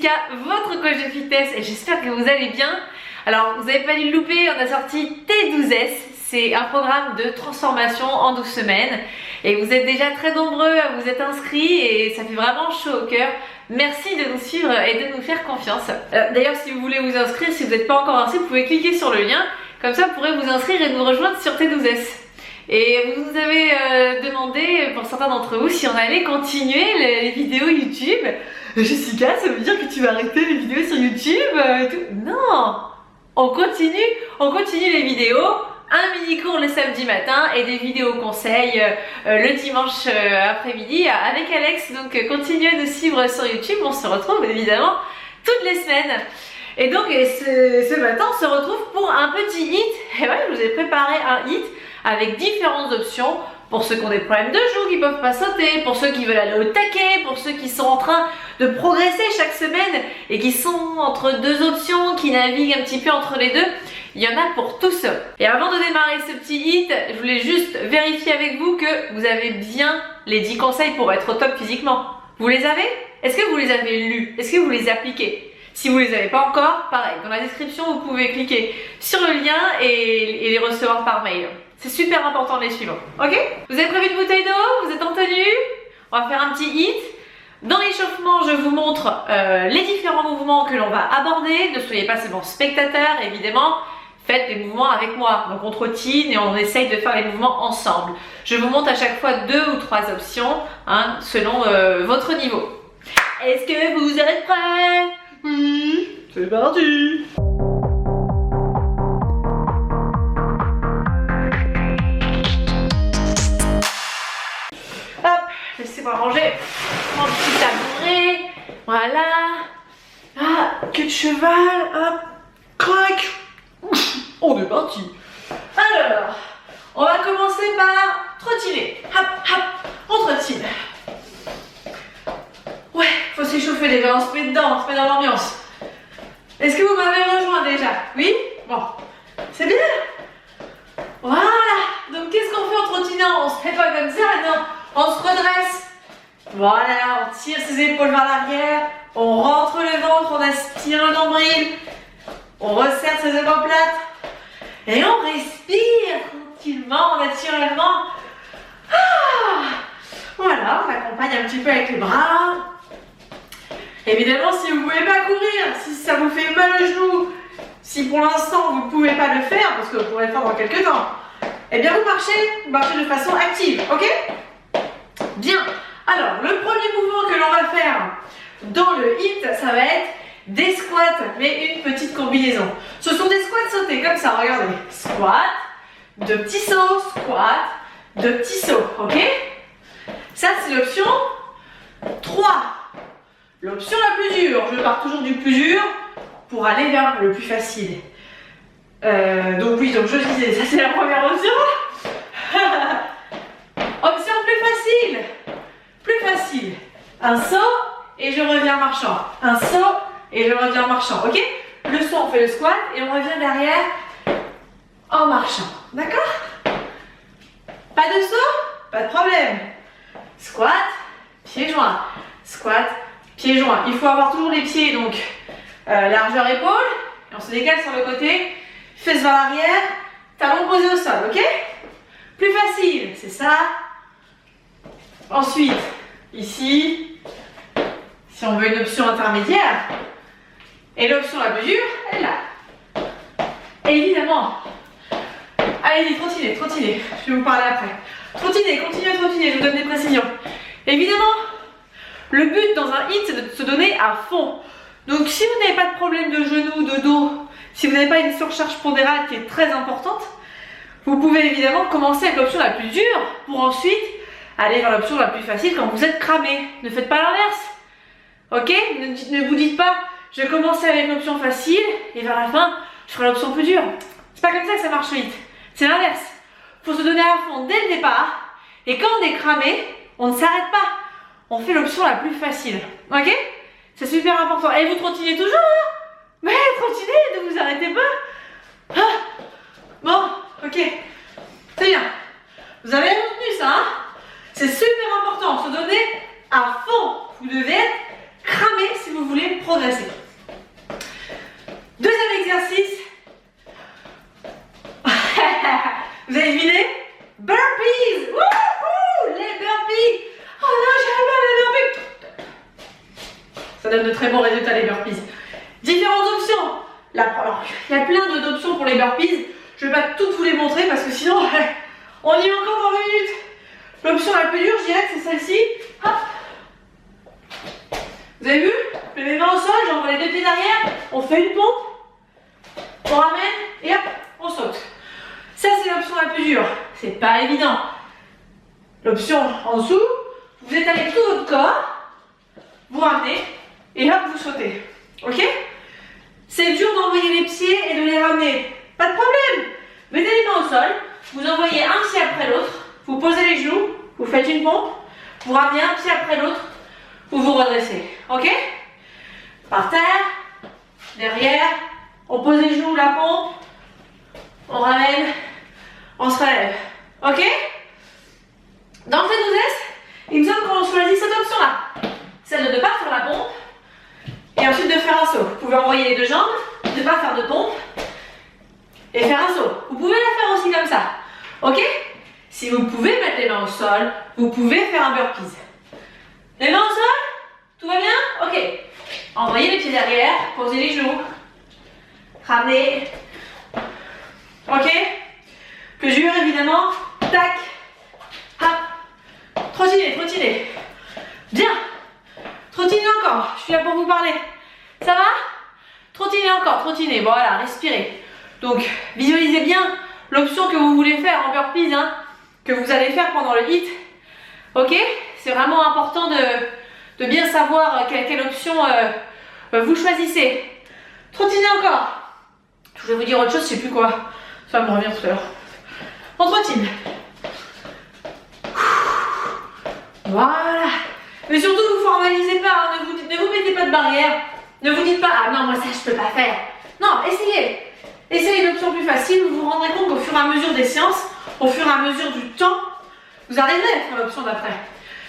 Jessica, votre coach de fitness, et j'espère que vous allez bien. Alors, vous n'avez pas dû le louper, on a sorti T12S, c'est un programme de transformation en 12 semaines. Et vous êtes déjà très nombreux à vous être inscrits et ça fait vraiment chaud au cœur. Merci de nous suivre et de nous faire confiance. D'ailleurs, si vous voulez vous inscrire, si vous n'êtes pas encore inscrit, vous pouvez cliquer sur le lien. Comme ça, vous pourrez vous inscrire et nous rejoindre sur T12S. Et vous nous avez demandé, pour certains d'entre vous, si on allait continuer les vidéos YouTube. Jessica, ça veut dire que tu vas arrêter les vidéos sur YouTube et tout? Non, on continue les vidéos. Un mini-cours le samedi matin et des vidéos conseils le dimanche après-midi avec Alex. Donc continuez de nous suivre sur YouTube, on se retrouve évidemment toutes les semaines. Et donc ce matin on se retrouve pour un petit hit. Et ouais, je vous ai préparé un hit avec différentes options pour ceux qui ont des problèmes de genoux, qui ne peuvent pas sauter, pour ceux qui veulent aller au taquet, pour ceux qui sont en train de progresser chaque semaine et qui sont entre deux options, qui naviguent un petit peu entre les deux. Il y en a pour tous. Et avant de démarrer ce petit hit, je voulais juste vérifier avec vous que vous avez bien les 10 conseils pour être au top physiquement. Vous les avez? Est-ce que vous les avez lus? Est-ce que vous les appliquez? Si vous ne les avez pas encore, pareil, dans la description, vous pouvez cliquer sur le lien et les recevoir par mail. C'est super important de les suivre. Ok? Vous avez prévu une bouteille d'eau? Vous êtes en tenue? On va faire un petit hit. Dans l'échauffement, je vous montre les différents mouvements que l'on va aborder. Ne soyez pas seulement spectateurs, évidemment. Faites les mouvements avec moi. Donc on trottine et on essaye de faire les mouvements ensemble. Je vous montre à chaque fois 2 ou 3 options hein, selon votre niveau. Est-ce que vous êtes prêts? Oui, c'est parti. Hop, laissez-moi ranger mon petit tabouret. Voilà. Ah, queue de cheval. Hop, crac. On est parti. Alors, on va commencer par trottiner. Hop, hop, on trottine. Ouais, faut s'échauffer déjà, on se met dedans, on se met dans l'ambiance. Est-ce que vous m'avez rejoint déjà? Oui? Bon, c'est bien. Voilà. Donc qu'est-ce qu'on fait en trottinant? On se fait pas comme ça, non. On se redresse. Voilà, on tire ses épaules vers l'arrière. On rentre le ventre, on aspire le nombril. On resserre ses omoplates. Et on respire tranquillement, naturellement. Ah, voilà, on accompagne un petit peu avec les bras. Évidemment, si vous ne pouvez pas courir, si ça vous fait mal au genou, si pour l'instant vous ne pouvez pas le faire, parce que vous pourrez le faire dans quelques temps, eh bien vous marchez de façon active, ok? Bien. Alors, le premier mouvement que l'on va faire dans le hit, ça va être des squats, mais une petite combinaison. Ce sont des squats sautés, comme ça, regardez. Squat, 2 petits sauts, squat, 2 petits sauts, ok? Ça, c'est l'option 3. L'option la plus dure. Je pars toujours du plus dur pour aller vers le plus facile. Donc oui, donc je disais, ça c'est la première option. Option plus facile. Plus facile. Un saut et je reviens marchant. Un saut et je reviens marchant, ok? Le saut, on fait le squat et on revient derrière en marchant. D'accord? Pas de saut? Pas de problème. Squat, pieds joints. Squat, pieds joints. Il faut avoir toujours les pieds, donc largeur épaule. Et on se décale sur le côté. Fesses vers l'arrière. Talons posés au sol, ok? Plus facile, c'est ça. Ensuite, ici, si on veut une option intermédiaire. Et l'option la plus dure, elle est là. Et évidemment, allez-y, trottinez, trottinez. Je vais vous parler après. Trottinez, continuez à trottiner, je vous donne des précisions. Évidemment, le but dans un hit, c'est de se donner à fond. Donc si vous n'avez pas de problème de genou, de dos, si vous n'avez pas une surcharge pondérale qui est très importante, vous pouvez évidemment commencer avec l'option la plus dure pour ensuite aller vers l'option la plus facile quand vous êtes cramé. Ne faites pas l'inverse. Ok? Ne vous dites pas, je vais commencer avec l'option facile et vers la fin, je ferai l'option plus dure. C'est pas comme ça que ça marche le hit. C'est l'inverse. Il faut se donner à fond dès le départ et quand on est cramé, on ne s'arrête pas. On fait l'option la plus facile. Ok? C'est super important. Et vous trottinez toujours, hein? Mais trottinez, ne vous arrêtez pas. Ah. Bon, ok. C'est bien. Vous avez retenu ça, hein? C'est super important. Se donner à fond. Vous devez être cramé si vous voulez voulez progresser. Deuxième exercice. Vous avez deviné? Burpees! Wouhou! Les burpees! Oh non, j'arrive pas à les burpees! Ça donne de très bons résultats, les burpees. Différentes options. Alors, il y a plein d'options pour les burpees. Je ne vais pas toutes vous les montrer parce que sinon, on y est encore dans 2 minutes. L'option la plus dure, je dirais que c'est celle-ci. Hop. Vous avez vu? Je mets mes mains au sol, j'envoie les 2 pieds derrière, on fait une pompe, on ramène et hop, on saute. Ça, c'est l'option la plus dure. C'est pas évident. L'option en dessous, vous étalez tout votre corps, vous ramenez et hop, vous sautez. Ok? C'est dur d'envoyer les pieds et de les ramener. Pas de problème. Mettez les mains au sol, vous envoyez un pied après l'autre, vous posez les genoux, vous faites une pompe, vous ramenez un pied après l'autre, vous vous redressez. Ok? Par terre, derrière, on pose les genoux, la pompe, on ramène, on se relève. Ok? Dans le T12S, il me semble qu'on choisit cette option-là. Celle de ne pas faire la pompe et ensuite de faire un saut. Vous pouvez envoyer les 2 jambes, ne pas faire de pompe et faire un saut. Vous pouvez la faire aussi comme ça. Ok? Si vous pouvez mettre les mains au sol, vous pouvez faire un burpees. Les mains au sol? Tout va bien? Ok. Envoyez les pieds derrière, posez les genoux, ramenez. Ok? Plus dur évidemment. Tac. Hop. Trottinez, trottinez. Bien. Trottinez encore. Je suis là pour vous parler. Ça va? Trottinez encore, trottinez. Voilà, respirez. Donc, visualisez bien l'option que vous voulez faire en burpees, hein, que vous allez faire pendant le HIIT. Ok? C'est vraiment important de bien savoir quelle option vous choisissez. Trottinez encore. Je vais vous dire autre chose, je sais plus quoi. Ça va me revenir tout à l'heure. On trottine. Voilà. Mais surtout, ne vous formalisez pas. Hein. Ne vous mettez pas de barrière. Ne vous dites pas, ah non, moi ça, je peux pas faire. Non, essayez. Essayez une option plus facile. Vous vous rendrez compte qu'au fur et à mesure des séances, au fur et à mesure du temps, vous arriverez à faire l'option d'après.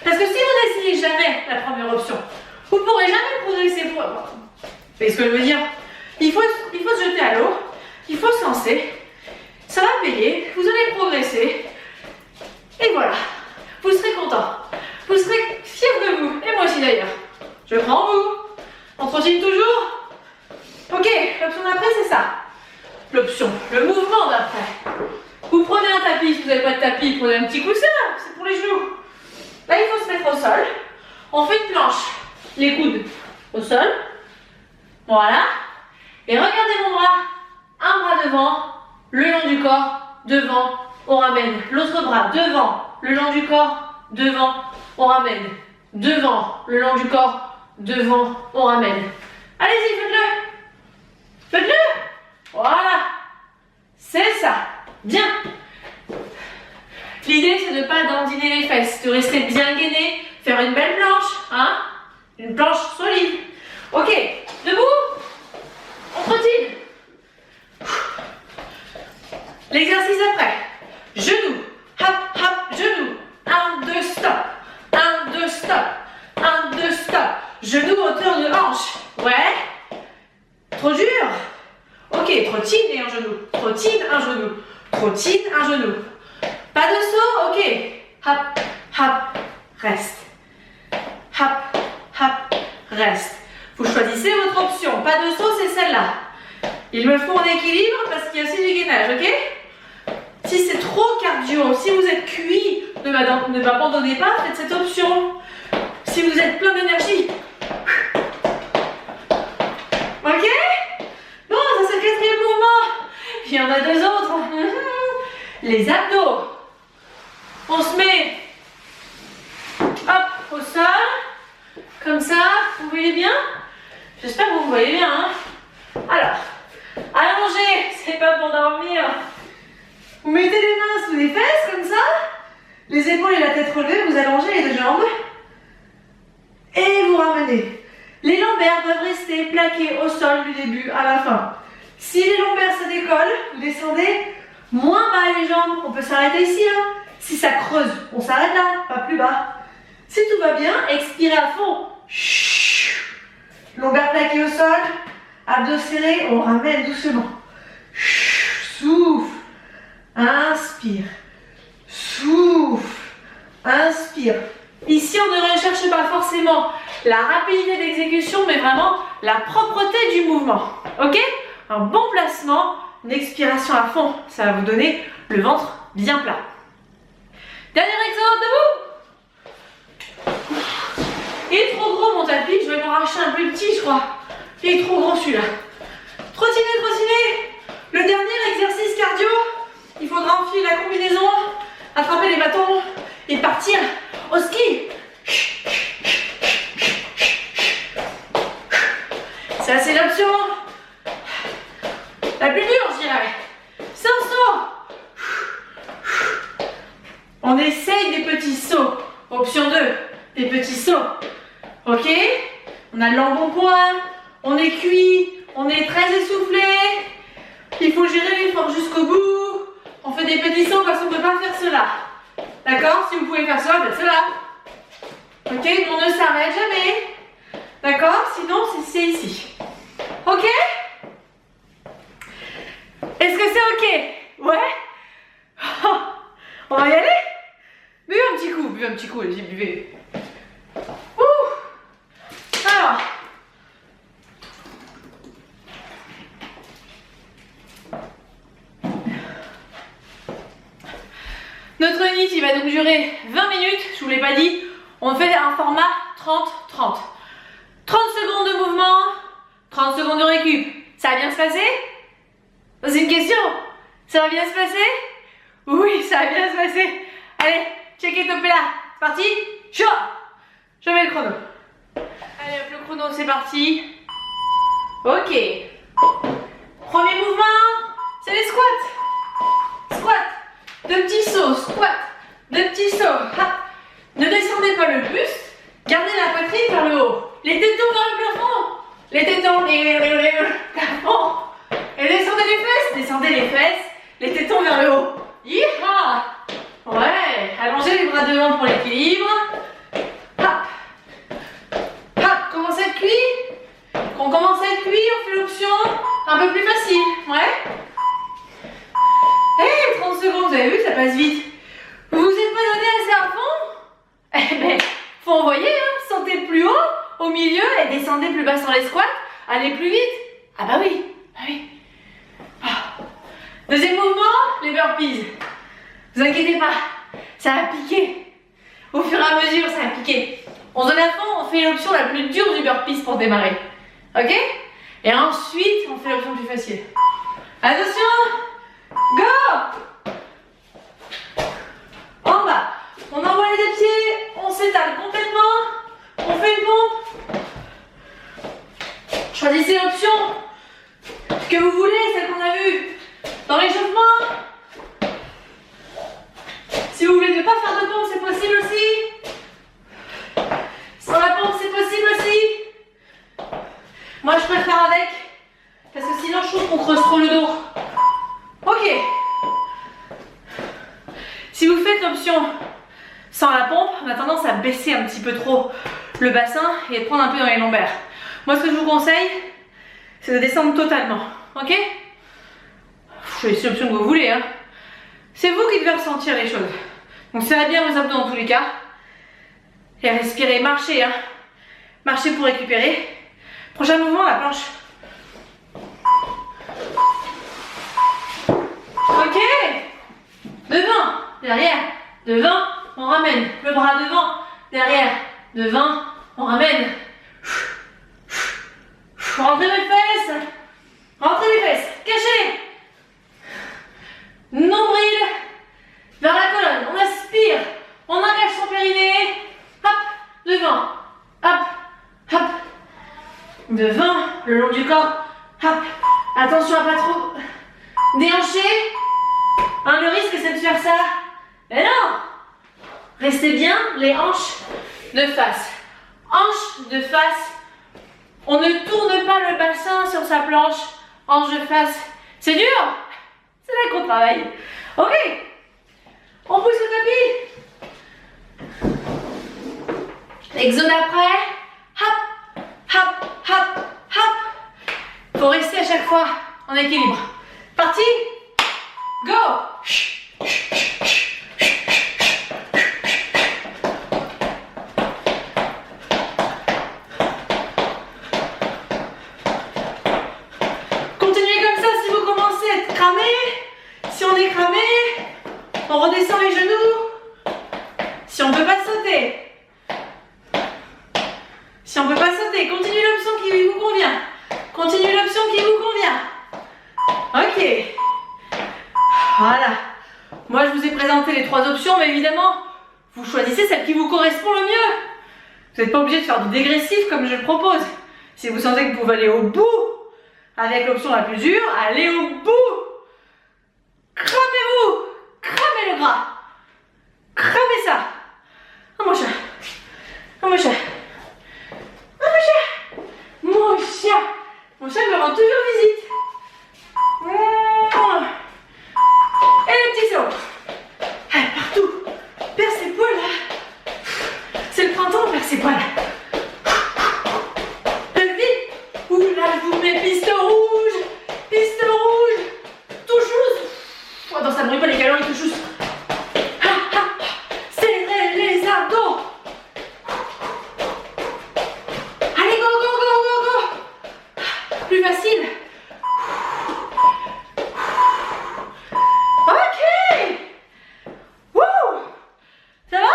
Parce que si vous n'essayez jamais la première option, vous ne pourrez jamais progresser. Vous voyez ce que je veux dire? Il faut se jeter à l'eau, il faut se lancer, ça va payer, vous allez progresser, et voilà, vous serez content, vous serez fiers de vous, et moi aussi d'ailleurs. Je prends vous, on continue toujours. Ok, l'option d'après c'est ça. L'option, le mouvement d'après. Vous prenez un tapis, si vous n'avez pas de tapis, prenez un petit coussin, c'est pour les genoux. Là, il faut se mettre au sol. On fait une planche, les coudes au sol. Voilà. Et regardez mon bras. Un bras devant, le long du corps, devant, on ramène. L'autre bras devant, le long du corps, devant, on ramène. Devant, le long du corps, devant, on ramène. Allez-y, faites-le. Faites-le. Voilà. C'est ça. Bien. L'idée, c'est de ne pas dandiner les fesses, de rester bien gainé, faire une belle planche, hein? Une planche solide. Ok, debout. On trottine. L'exercice après. Genoux. Hop, hop, genoux. 1, 2, stop. 1, 2, stop. 1, 2, stop. Genoux, hauteur de hanche. Ouais. Trop dur. Ok, trottine et un genou. Trottine, un genou. Trottine, un genou. Pas de saut, ok. Hop, hop, reste. Hop, hop, reste. Vous choisissez votre option. Pas de saut, c'est celle-là. Il me faut un équilibre parce qu'il y a aussi du gainage, ok? Si c'est trop cardio, si vous êtes cuit, ne m'abandonnez pas, faites cette option. Si vous êtes plein d'énergie. Ok? Bon, ça c'est le 4e mouvement. Il y en a 2 autres. Les abdos. On se met hop au sol, comme ça, vous voyez bien? J'espère que vous me voyez bien. Hein? Alors, allongez, c'est pas pour dormir. Vous mettez les mains sous les fesses, comme ça, les épaules et la tête relevées, vous allongez les 2 jambes et vous ramenez. Les lombaires doivent rester plaqués au sol du début à la fin. Si les lombaires se décollent, vous descendez moins bas les jambes. On peut s'arrêter ici. Hein. Si ça creuse, on s'arrête là, pas plus bas. Si tout va bien, expirez à fond. Chut. Lombaires sol, abdos serrés, on ramène doucement. Souffle, inspire, souffle, inspire. Ici, on ne recherche pas forcément la rapidité d'exécution, mais vraiment la propreté du mouvement. Ok? Un bon placement, une expiration à fond, ça va vous donner le ventre bien plat. Dernier exo, debout. Il est trop gros mon tapis, je vais m'en racheter un plus petit, je crois. Il est trop grand celui-là. Trottiner, trottiner. Le dernier exercice cardio, il faudra enfiler la combinaison, attraper les bâtons et partir au ski. Ça, c'est l'option la plus dure, je dirais. Sans saut. On essaye des petits sauts. Option 2, des petits sauts. Ok? On a l'embonpoint, on est cuit, on est très essoufflé. Il faut gérer l'effort jusqu'au bout. On fait des petits sauts parce qu'on ne peut pas faire cela. D'accord? Si vous pouvez faire cela, faites cela. Ok? On ne s'arrête jamais. D'accord? Sinon, c'est ici. Ok? Est-ce que c'est ok? Ouais? On va y aller? Buvez un petit coup, allez-y, buvez. Ouh! Alors. Notre unité il va donc durer 20 minutes, je vous l'ai pas dit. On fait un format 30-30. 30 secondes de mouvement, 30 secondes de récup. Ça va bien se passer? C'est une question. Ça va bien se passer? Oui, ça va bien se passer. Allez, checkez top là. C'est parti? Chaud. Je mets le chrono. Allez hop, le chrono, c'est parti. Ok. Premier mouvement, c'est les squats. Squat. Deux petits sauts, squat. Deux petits sauts. Hop. Ne descendez pas le buste. Gardez la poitrine vers le haut. Les tétons dans le plafond. Les tétons, le plafond. Et descendez les fesses. Les tétons vers le haut. Yeeha! Ouais, allongez les bras devant pour l'équilibre. Hop. Hop, commence à être cuit. Quand on commence à être cuit, on fait l'option un peu plus facile. Ouais. Hey, 30 secondes, vous avez vu, ça passe vite. Vous vous êtes pas donné assez à fond? Eh ben, faut envoyer, hein. Sentez plus haut, au milieu, et descendez plus bas sur les squats. Allez plus vite. Ah bah oui, ah oui. Deuxième mouvement, les burpees. Vous inquiétez pas, ça va piquer. Au fur et à mesure, ça va piquer. On se donne à fond, on fait l'option la plus dure du burpees pour démarrer. Ok? Et ensuite, on fait l'option plus facile. Attention! Go! En bas, on envoie les deux pieds, on s'étale complètement, on fait une pompe. Choisissez l'option que vous voulez, celle qu'on a vue dans l'échauffement. Si vous voulez ne pas faire de pompe, c'est possible aussi. Sans la pompe, c'est possible aussi. Moi, je préfère avec, parce que sinon, je trouve qu'on creuse trop le dos. Ok. Si vous faites l'option sans la pompe, on a tendance à baisser un petit peu trop le bassin et de prendre un peu dans les lombaires. Moi, ce que je vous conseille, c'est de descendre totalement. Ok? Choisissez l'option que vous voulez. Hein. C'est vous qui devez ressentir les choses. Donc, serrez bien vos abdos dans tous les cas. Et respirez, marchez. Hein. Marchez pour récupérer. Prochain mouvement, la planche. Ok. Devant, derrière, devant, on ramène. Le bras devant, derrière, devant, on ramène. Rentrez les fesses. Rentrez les fesses. Cachez. Nombril vers la colonne. On aspire. On engage son périnée. Hop, devant. Hop, hop. Devant, le long du corps. Hop. Attention à pas trop déhancher. Hein, le risque, c'est de faire ça. Mais non. Restez bien les hanches de face. Hanches de face. On ne tourne pas le bassin sur sa planche. Hanches de face. C'est dur. C'est là qu'on travaille. Ok. On pousse le tapis. Exo d'après. Hop, hop, hop, hop. en équilibre. Parti? Go! Continuez comme ça si vous commencez à être cramé. Si on est cramé, on redescend les genoux. Si on ne peut pas sauter. Si on ne peut pas sauter, continuez l'option qui vous convient. Continuez l'option qui vous convient. Ok. Voilà. Moi, je vous ai présenté les 3 options, mais évidemment, vous choisissez celle qui vous correspond le mieux. Vous n'êtes pas obligé de faire du dégressif comme je le propose. Si vous sentez que vous pouvez aller au bout avec l'option la plus dure, allez au bout. Cramez-vous. Cramez le gras. Cramez ça. Oh mon chat. Oh mon chat. Oh mon chat. Mon chat. Mon chat me rend toujours visite. Et le petit saut. Allez, partout. Perce ses poils là. C'est le printemps, on perce ses poils. Vite. Ouh là, je vous mets piste rouge. Piste rouge. Tout chose. Oh non, ça ne brûle pas les calories, tout chose. Serrez les abdos. Allez, go, go, go, go, go. Plus facile. Ok. Wouh. Ça va?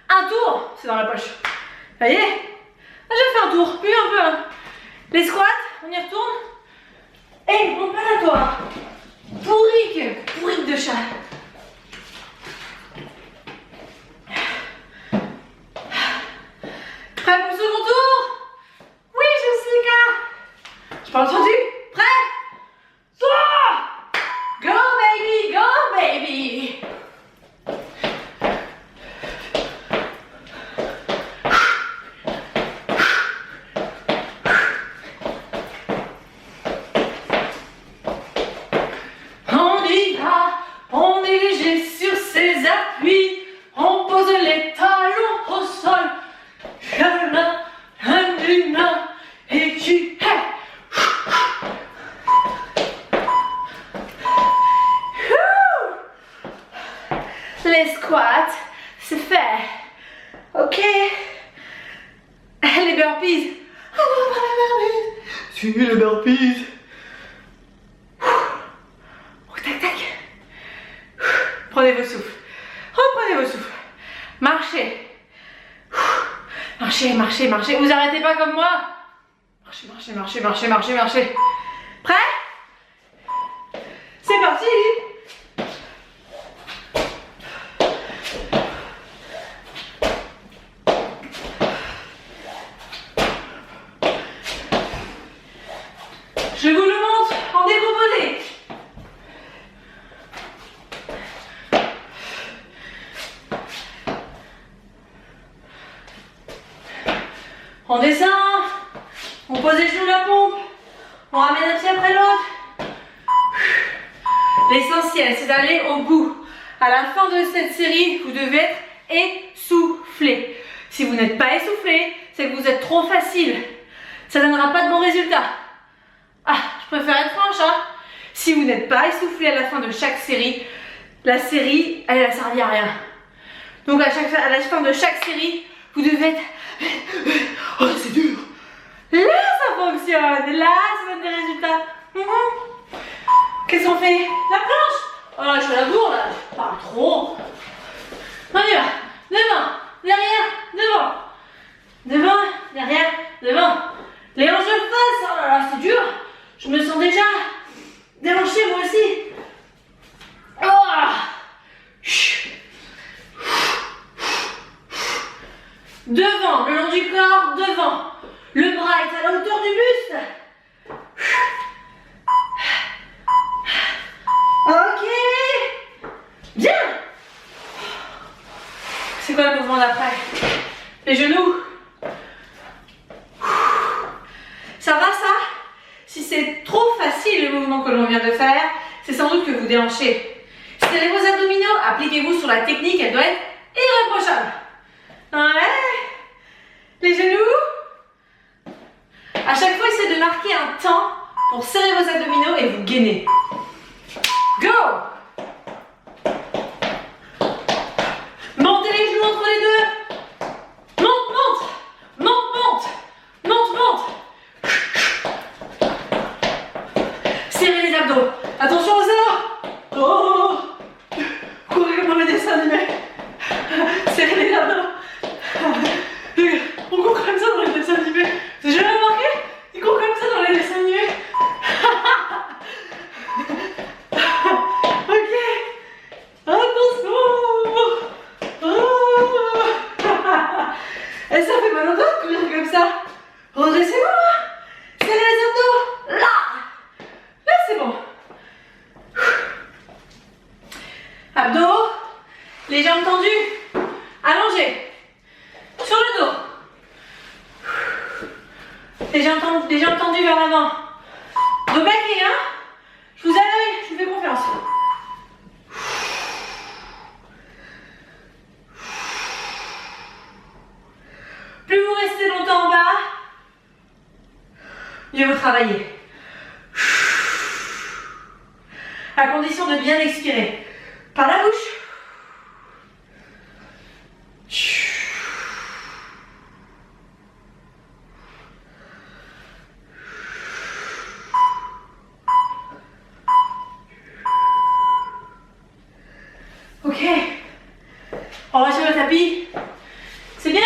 Un tour, c'est dans la poche. Ça y est. Là, j'ai fait un tour, plus un peu. Hein. Les squats, on y retourne. Et on palatoire. Pourrique de chat. Prêt pour le second tour? Oui, Jessica. Je pas entendu? Prêt? Toi! Go baby, go baby. On y va, on est léger sur ses appuis, on pose les talons au sol. Et tu les squats, c'est fait. Ok. Les burpees. Suis les burpees. Tac tac. Prenez vos souffles. Reprenez vos souffles. Marchez. Marchez, marchez, marchez. Vous arrêtez pas comme moi. Marchez, marchez, marchez, marchez, marchez, marchez. Prêt? C'est parti. Je vous le montre en décomposé. On descend, on pose les genoux la pompe, on ramène un pied après l'autre. L'essentiel, c'est d'aller au bout. À la fin de cette série, vous devez être essoufflé. Si vous n'êtes pas essoufflé, c'est que vous êtes trop facile. Ça ne donnera pas de bons résultats. Ah, je préfère être franche, hein. Si vous n'êtes pas essoufflé à la fin de chaque série, la série, elle a servi à rien. Donc à la fin de chaque série, vous devez être... Oh, c'est dur. Là, ça fonctionne. Là, ça donne des résultats. Qu'est-ce qu'on fait? La planche. Oh, je suis à la bourre, là. Je parle trop. On y va. Devant, derrière, devant. Devant, derrière, devant. Les hanches de face. Oh là là, c'est dur. Je me sens déjà déhanchée, moi aussi. Oh. Devant, le long du corps, devant. Le bras est à la hauteur du buste. Ok. Bien. C'est quoi le mouvement d'après? Les genoux. Ça va ça? Si c'est trop facile le mouvement que l'on vient de faire, c'est sans doute que vous déhanchez. Si vous avez vos abdominaux, appliquez-vous sur la technique, elle doit être irréprochable. Ouais. Les genoux. À chaque fois, essayez de marquer un temps pour serrer vos abdominaux et vous gainez. Go! Montez les genoux entre les deux. Monte, monte. Monte, monte. Monte, monte. Serrez les abdos. Attention aux os. Oh, courez comme dans les dessins animés. Serrez les abdos. On court comme ça dans les dessins animés. J'ai jamais remarqué? Ils courent comme ça dans les dessins animés. Ok. Attention. Oh. Et ça fait mal au dos de courir comme ça. Redressez-vous. Serrez les abdos. Là. Là, c'est bon. Abdos. Les jambes tendues. Allongées. Sur le dos. Les jambes tendues vers l'avant. Dos baqué, hein. Je vous ai à l'œil, je vous fais confiance. Plus vous restez longtemps en bas, mieux vous travaillez. À condition de bien expirer. Par la bouche. Ok. On va sur le tapis. C'est bien.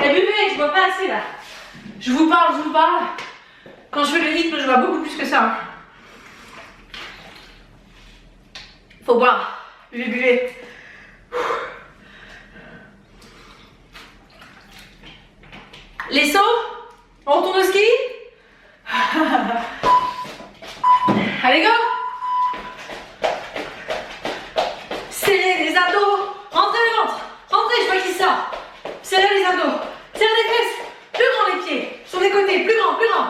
Et buvez, je bois pas assez là. Je vous parle. Quand je fais le rythme, je bois beaucoup plus que ça. Faut boire. Buvez. Les sauts. On retourne au ski. Allez, go. Serrez les abdos. Rentrez le ventre. Rentrez, je vois qui sort. Serrez les abdos. Serrez les fesses. Plus grand les pieds. Sur les côtés. Plus grand. Plus grand.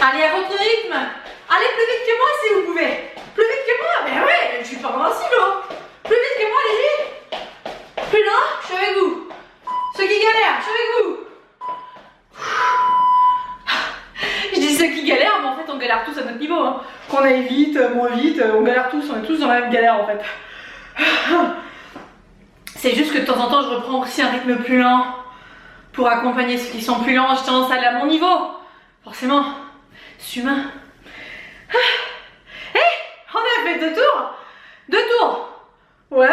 Allez à votre rythme. Allez plus vite que moi si vous pouvez. Plus vite que moi. Mais ouais, je suis pas invincible. Hein. Plus vite que moi, allez-y. Plus lent, je suis avec vous. Ceux qui galèrent, je suis avec vous. Je dis ceux qui galèrent, mais en fait on galère tous à notre niveau. Hein. Qu'on aille vite, moins vite, on galère tous, on est tous dans la même galère en fait. C'est juste que de temps en temps je reprends aussi un rythme plus lent pour accompagner ceux qui sont plus lents. Je tendance à aller à mon niveau. Forcément, c'est humain. Hé, on a fait 2 tours. 2 tours. Ouais,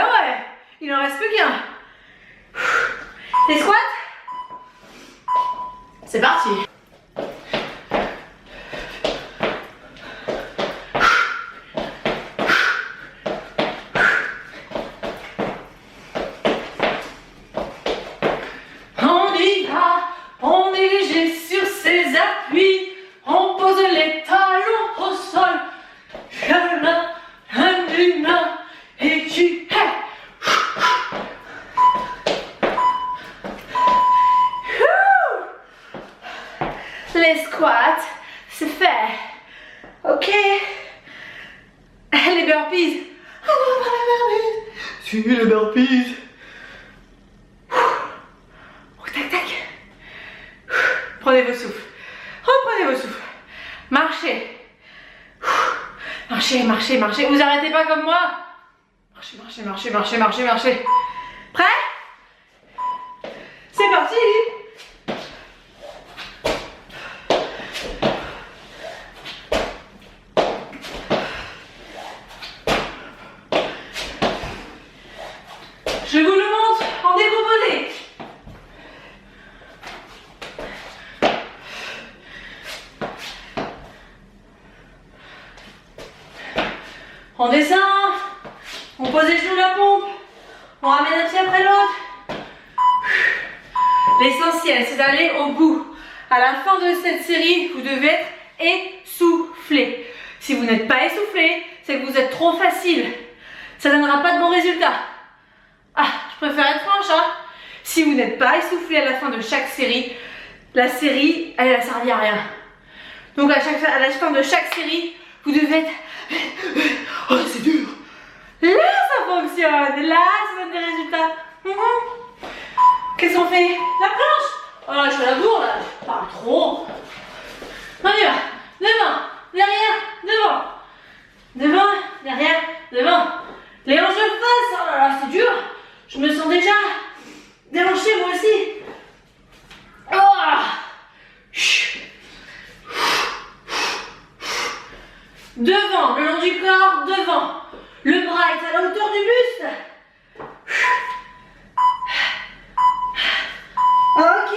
il en reste plus qu'un. Les squats. C'est parti. On y va, on est léger sur ses appuis, on pose les talons au sol. Une main et tu les squats, c'est fait. Ok. Les burpees. Suis les burpees. Tac tac. Prenez vos souffles. Reprenez vos souffles. Marchez. Marchez. Vous arrêtez pas comme moi. Marchez. Prêt? C'est parti. Je vous le montre en décomposé. On descend, on pose les genoux la pompe, on ramène un pied après l'autre. L'essentiel, c'est d'aller au bout. À la fin de cette série, vous devez être essoufflé. Si vous n'êtes pas essoufflé, c'est que vous êtes trop facile. Ça ne donnera pas de bons résultats. Ah, je préfère être franche, hein. Si vous n'êtes pas essoufflé à la fin de chaque série, la série, elle a servi à rien. Donc à la fin de chaque série, vous devez être... Oh, c'est dur. Là, ça fonctionne. Là, ça donne des résultats. Qu'est-ce qu'on fait? La planche. Oh, je suis à la bourre là, je parle trop. On y va. Devant, derrière, devant. Devant, derrière, devant. Les hanches de face, oh là là, c'est dur. Je me sens déjà déhanchée moi aussi. Oh. Devant, le long du corps, devant. Le bras est à la hauteur du buste. Ok.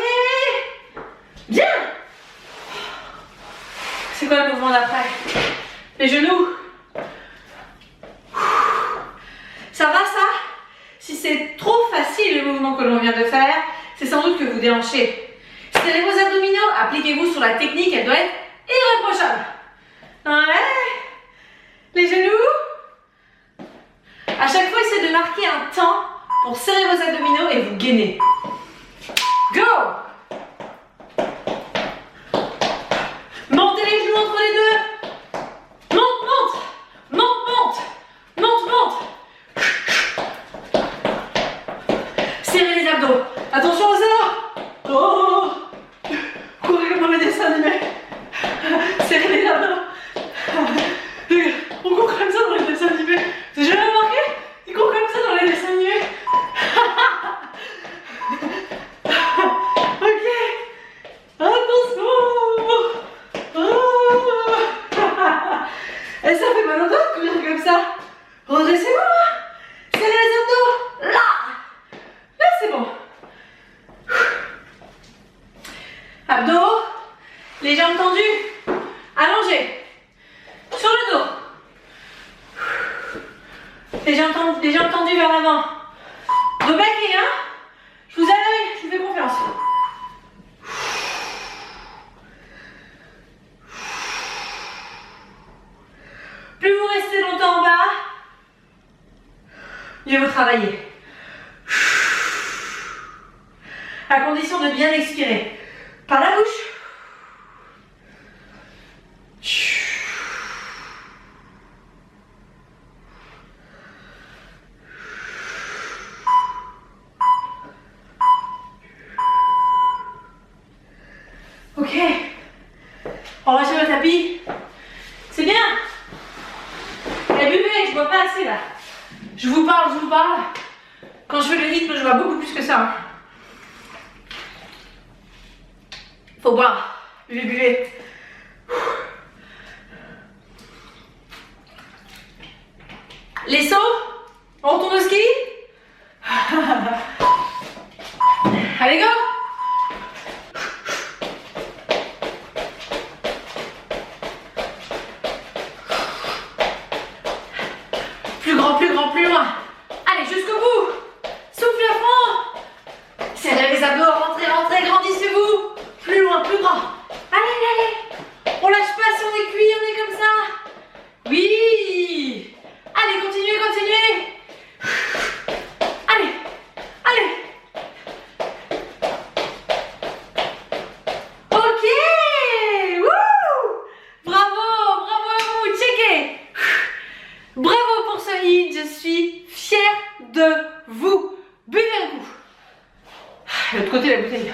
Bien. C'est quoi le mouvement d'après? Les genoux. Ça va ça? Si c'est trop facile le mouvement que l'on vient de faire, c'est sans doute que vous déhanchez. Serrez vos abdominaux, appliquez-vous sur la technique, elle doit être irréprochable. Ouais. Les genoux. À chaque fois, essayez de marquer un temps pour serrer vos abdominaux et vous gainer. Go! Montez les genoux entre les deux. Monte, monte. Monte, monte. Monte, monte. Serrez les abdos. Attention aux os. Oh! Courez comme dans les dessins animés. Serrez les abdos. On court comme ça dans les dessins animés. T'as jamais remarqué? Ils courent comme ça dans les dessins animés. Ok. Attention. Oh. Et ça fait mal au dos de courir comme ça. Redressez-vous. Serrez les abdos. Là. Là c'est bon. Abdos. Les jambes tendues. Allongées. Sur le dos. Les jambes tendues vers l'avant. Dos baqué, hein? Je vous aveugle, je vous fais confiance. Plus vous restez longtemps en bas, mieux vous travaillez. À condition de bien expirer. Par la bouche. Ok, on va sur le tapis. C'est bien. Et buvez, je bois pas assez là. Je vous parle. Quand je fais le rythme, je bois beaucoup plus que ça. Faut boire. Buvez. Les sauts. On retourne au ski. Allez, go. Plus loin. Allez, jusqu'au bout. Soufflez à fond. Serrez les abdos, rentrez, grandissez-vous. Plus loin, plus grand. Allez. On lâche pas si on est cuit, on est comme ça. Oui. Allez, continuez. Allez. Ok. Wouh. Bravo à vous. Checkez. Bravo pour ce hit, je suis fière de vous. Buvez un coup. De l'autre côté la bouteille.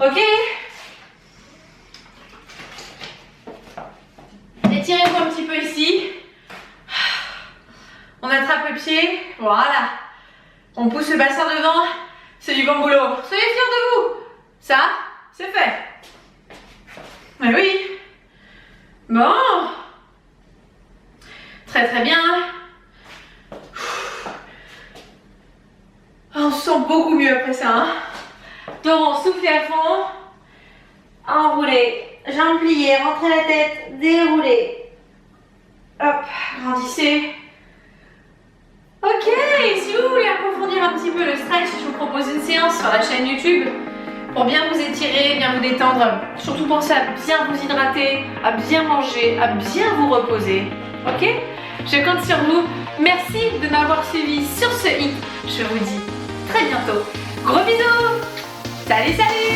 Ok. Étirez-vous un petit peu ici. On attrape le pied. Voilà. On pousse le bassin devant. C'est du bon boulot. Soyez fiers de vous. Ça, c'est fait. Mais oui. Bon. Très bien. On se sent beaucoup mieux après ça. Hein. Donc soufflez à fond. Enroulez. Jambes pliées. Rentrez la tête. Déroulez. Hop. Grandissez. Ok. Si vous voulez approfondir un petit peu le stretch, je vous propose une séance sur la chaîne YouTube pour bien vous étirer, bien vous détendre. Surtout pensez à bien vous hydrater, à bien manger, à bien vous reposer. Ok? Je compte sur vous. Merci de m'avoir suivi sur ce hit. Je vous dis très bientôt. Gros bisous. Salut.